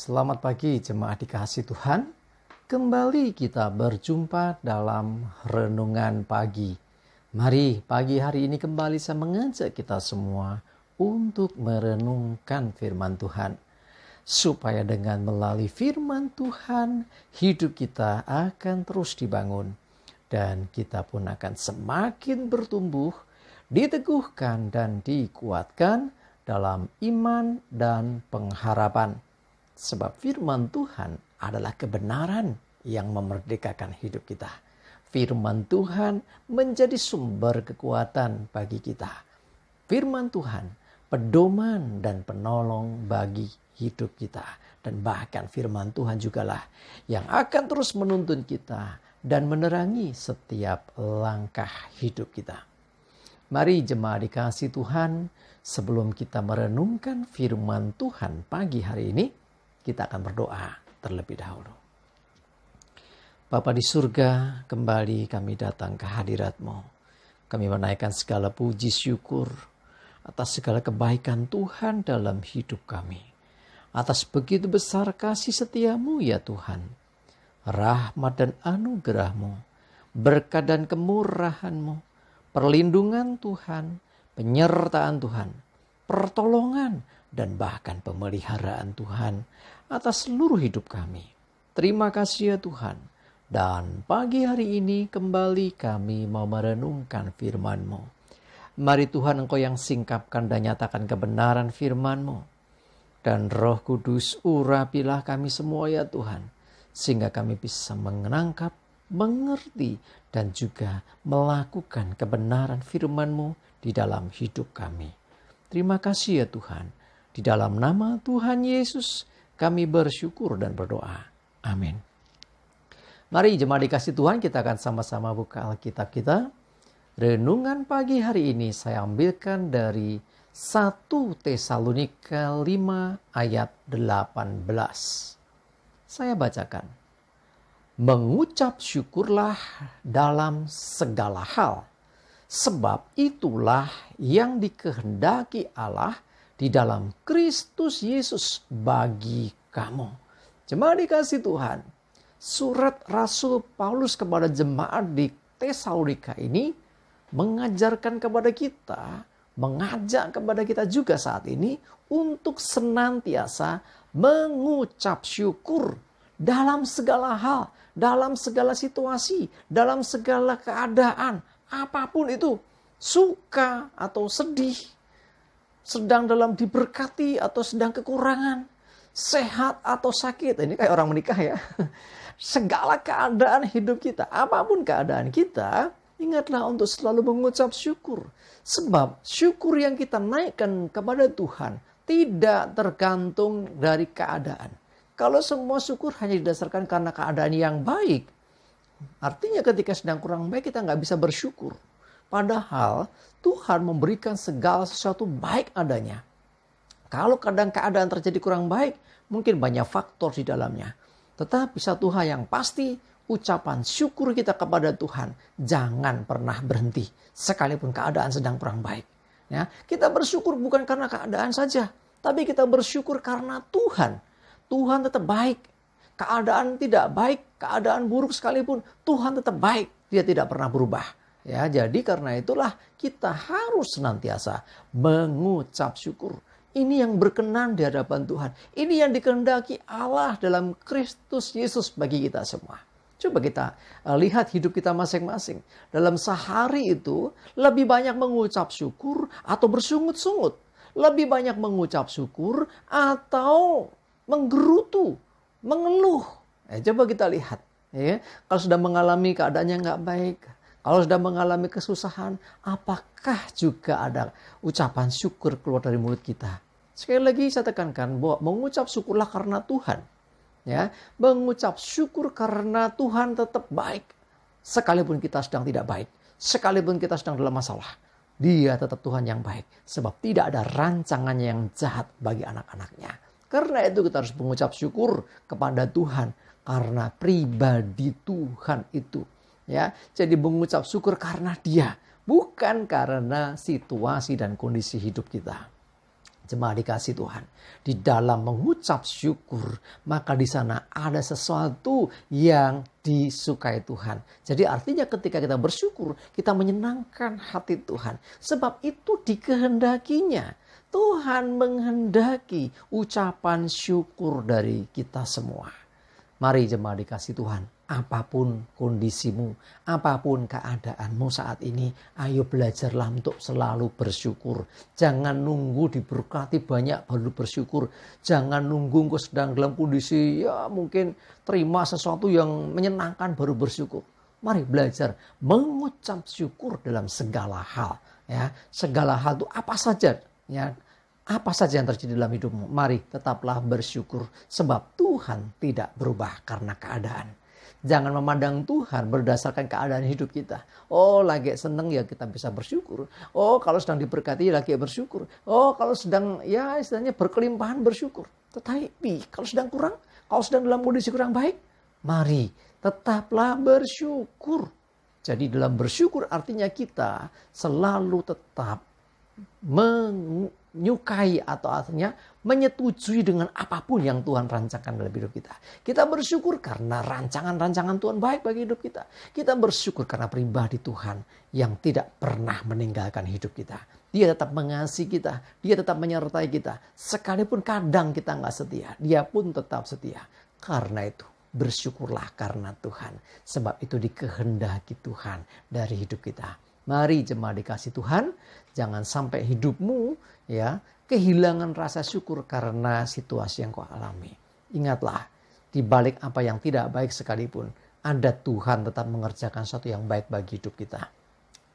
Selamat pagi jemaat dikasih Tuhan. Kembali kita berjumpa dalam renungan pagi. Mari pagi hari ini kembali saya mengajak kita semua untuk merenungkan firman Tuhan. Supaya dengan melalui firman Tuhan hidup kita akan terus dibangun. Dan kita pun akan semakin bertumbuh, diteguhkan dan dikuatkan dalam iman dan pengharapan. Sebab firman Tuhan adalah kebenaran yang memerdekakan hidup kita. Firman Tuhan menjadi sumber kekuatan bagi kita. Firman Tuhan pedoman dan penolong bagi hidup kita. Dan bahkan firman Tuhan jugalah yang akan terus menuntun kita dan menerangi setiap langkah hidup kita. Mari jemaat dikasih Tuhan, sebelum kita merenungkan firman Tuhan pagi hari ini, kita akan berdoa terlebih dahulu. Bapa di surga, kembali kami datang ke hadirat-Mu. Kami menaikkan segala puji syukur atas segala kebaikan Tuhan dalam hidup kami. Atas begitu besar kasih setia-Mu ya Tuhan. Rahmat dan anugerah-Mu, berkat dan kemurahan-Mu, perlindungan Tuhan, penyertaan Tuhan, pertolongan dan bahkan pemeliharaan Tuhan atas seluruh hidup kami. Terima kasih ya Tuhan. Dan pagi hari ini kembali kami mau merenungkan firman-Mu. Mari Tuhan Engkau yang singkapkan dan nyatakan kebenaran firman-Mu. Dan Roh Kudus urapilah kami semua ya Tuhan. Sehingga kami bisa menangkap, mengerti dan juga melakukan kebenaran firman-Mu di dalam hidup kami. Terima kasih ya Tuhan. Di dalam nama Tuhan Yesus kami bersyukur dan berdoa. Amin. Mari jemaat dikasih Tuhan, kita akan sama-sama buka Alkitab kita. Renungan pagi hari ini saya ambilkan dari 1 Tesalonika 5 ayat 18. Saya bacakan. Mengucap syukurlah dalam segala hal, sebab itulah yang dikehendaki Allah di dalam Kristus Yesus bagi kamu. Jemaat dikasih Tuhan, surat Rasul Paulus kepada jemaat di Tesalonika ini mengajarkan kepada kita, mengajak kepada kita juga saat ini untuk senantiasa mengucap syukur dalam segala hal, dalam segala situasi, dalam segala keadaan, apapun itu, suka atau sedih, sedang dalam diberkati atau sedang kekurangan, sehat atau sakit. Ini kayak orang menikah ya. Segala keadaan hidup kita, apapun keadaan kita, ingatlah untuk selalu mengucap syukur. Sebab syukur yang kita naikkan kepada Tuhan tidak tergantung dari keadaan. Kalau semua syukur hanya didasarkan karena keadaan yang baik, artinya ketika sedang kurang baik kita nggak bisa bersyukur. Padahal Tuhan memberikan segala sesuatu baik adanya. Kalau kadang keadaan terjadi kurang baik, mungkin banyak faktor di dalamnya. Tetapi satu hal yang pasti, ucapan syukur kita kepada Tuhan jangan pernah berhenti. Sekalipun keadaan sedang kurang baik. Ya, kita bersyukur bukan karena keadaan saja, tapi kita bersyukur karena Tuhan. Tuhan tetap baik. Keadaan tidak baik, keadaan buruk sekalipun, Tuhan tetap baik. Dia tidak pernah berubah. Ya, jadi karena itulah kita harus senantiasa mengucap syukur. Ini yang berkenan di hadapan Tuhan. Ini yang dikehendaki Allah dalam Kristus Yesus bagi kita semua. Coba kita lihat hidup kita masing-masing. Dalam sehari itu lebih banyak mengucap syukur atau bersungut-sungut. Lebih banyak mengucap syukur atau menggerutu, mengeluh. Coba kita lihat. Ya, kalau sudah mengalami keadaan yang nggak baik, kalau sudah mengalami kesusahan, apakah juga ada ucapan syukur keluar dari mulut kita? Sekali lagi saya tekankan bahwa mengucap syukurlah karena Tuhan. Ya, mengucap syukur karena Tuhan tetap baik. Sekalipun kita sedang tidak baik, sekalipun kita sedang dalam masalah, Dia tetap Tuhan yang baik. Sebab tidak ada rancangannya yang jahat bagi anak-anaknya. Karena itu kita harus mengucap syukur kepada Tuhan karena pribadi Tuhan itu. Ya, jadi mengucap syukur karena Dia, bukan karena situasi dan kondisi hidup kita. Jemaat dikasih Tuhan, di dalam mengucap syukur, maka di sana ada sesuatu yang disukai Tuhan. Jadi artinya ketika kita bersyukur, kita menyenangkan hati Tuhan. Sebab itu dikehendakinya. Tuhan menghendaki ucapan syukur dari kita semua. Mari jemaat dikasih Tuhan, apapun kondisimu, apapun keadaanmu saat ini, ayo belajarlah untuk selalu bersyukur. Jangan nunggu diberkati banyak baru bersyukur. Jangan nunggu engkau sedang dalam kondisi ya mungkin terima sesuatu yang menyenangkan baru bersyukur. Mari belajar mengucap syukur dalam segala hal. Ya, segala hal itu apa saja, ya. Apa saja yang terjadi dalam hidupmu, mari tetaplah bersyukur sebab Tuhan tidak berubah karena keadaan. Jangan memandang Tuhan berdasarkan keadaan hidup kita. Oh, lagi seneng ya kita bisa bersyukur. Oh, kalau sedang diberkati lagi bersyukur. Oh, kalau sedang ya istilahnya berkelimpahan bersyukur. Tetapi kalau sedang kurang, kalau sedang dalam kondisi kurang baik, mari tetaplah bersyukur. Jadi dalam bersyukur artinya kita selalu tetap menyukai atau artinya menyetujui dengan apapun yang Tuhan rancangkan dalam hidup kita. Kita bersyukur karena rancangan-rancangan Tuhan baik bagi hidup kita. Kita bersyukur karena pribadi Tuhan yang tidak pernah meninggalkan hidup kita. Dia tetap mengasihi kita, dia tetap menyertai kita. Sekalipun kadang kita nggak setia, dia pun tetap setia. Karena itu bersyukurlah karena Tuhan. Sebab itu dikehendaki Tuhan dari hidup kita. Mari jemaat dikasih Tuhan, jangan sampai hidupmu ya kehilangan rasa syukur karena situasi yang kau alami. Ingatlah, di balik apa yang tidak baik sekalipun, ada Tuhan tetap mengerjakan sesuatu yang baik bagi hidup kita.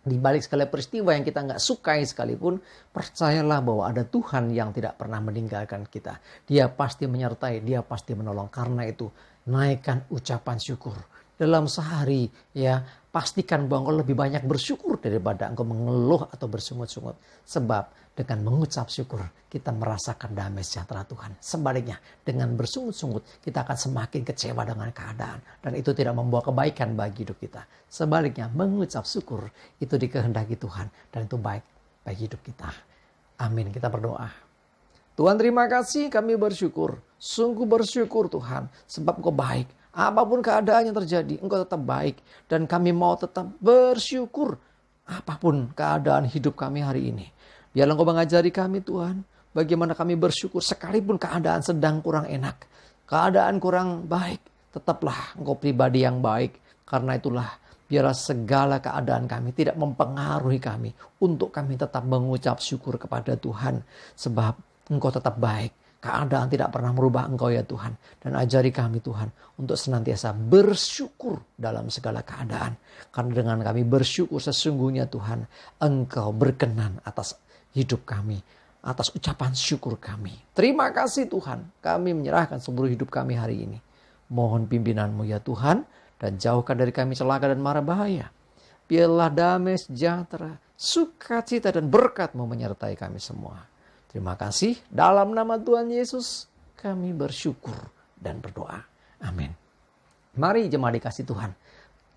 Di balik segala peristiwa yang kita nggak sukai sekalipun, percayalah bahwa ada Tuhan yang tidak pernah meninggalkan kita. Dia pasti menyertai, dia pasti menolong. Karena itu, naikkan ucapan syukur. Dalam sehari, ya pastikan bahwa engkau lebih banyak bersyukur daripada engkau mengeluh atau bersungut-sungut. Sebab dengan mengucap syukur, kita merasakan damai sejahtera Tuhan. Sebaliknya, dengan bersungut-sungut, kita akan semakin kecewa dengan keadaan. Dan itu tidak membawa kebaikan bagi hidup kita. Sebaliknya, mengucap syukur, itu dikehendaki Tuhan. Dan itu baik bagi hidup kita. Amin. Kita berdoa. Tuhan terima kasih, kami bersyukur. Sungguh bersyukur Tuhan, sebab Engkau baik. Apapun keadaan yang terjadi, Engkau tetap baik. Dan kami mau tetap bersyukur. Apapun keadaan hidup kami hari ini. Biarlah Engkau mengajari kami Tuhan. Bagaimana kami bersyukur sekalipun keadaan sedang kurang enak. Keadaan kurang baik. Tetaplah Engkau pribadi yang baik. Karena itulah biarlah segala keadaan kami tidak mempengaruhi kami. Untuk kami tetap mengucap syukur kepada Tuhan. Sebab Engkau tetap baik. Keadaan tidak pernah merubah Engkau ya Tuhan. Dan ajari kami Tuhan untuk senantiasa bersyukur dalam segala keadaan. Karena dengan kami bersyukur sesungguhnya Tuhan, Engkau berkenan atas hidup kami. Atas ucapan syukur kami. Terima kasih Tuhan. Kami menyerahkan seluruh hidup kami hari ini. Mohon pimpinan-Mu ya Tuhan. Dan jauhkan dari kami celaka dan mara bahaya. Biarlah damai sejahtera, sukacita dan berkat-Mu menyertai kami semua. Terima kasih. Dalam nama Tuhan Yesus kami bersyukur dan berdoa. Amin. Mari jemaat dikasih Tuhan.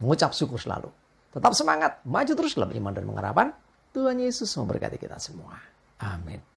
Mengucap syukur selalu. Tetap semangat. Maju terus dalam iman dan pengharapan. Tuhan Yesus memberkati kita semua. Amin.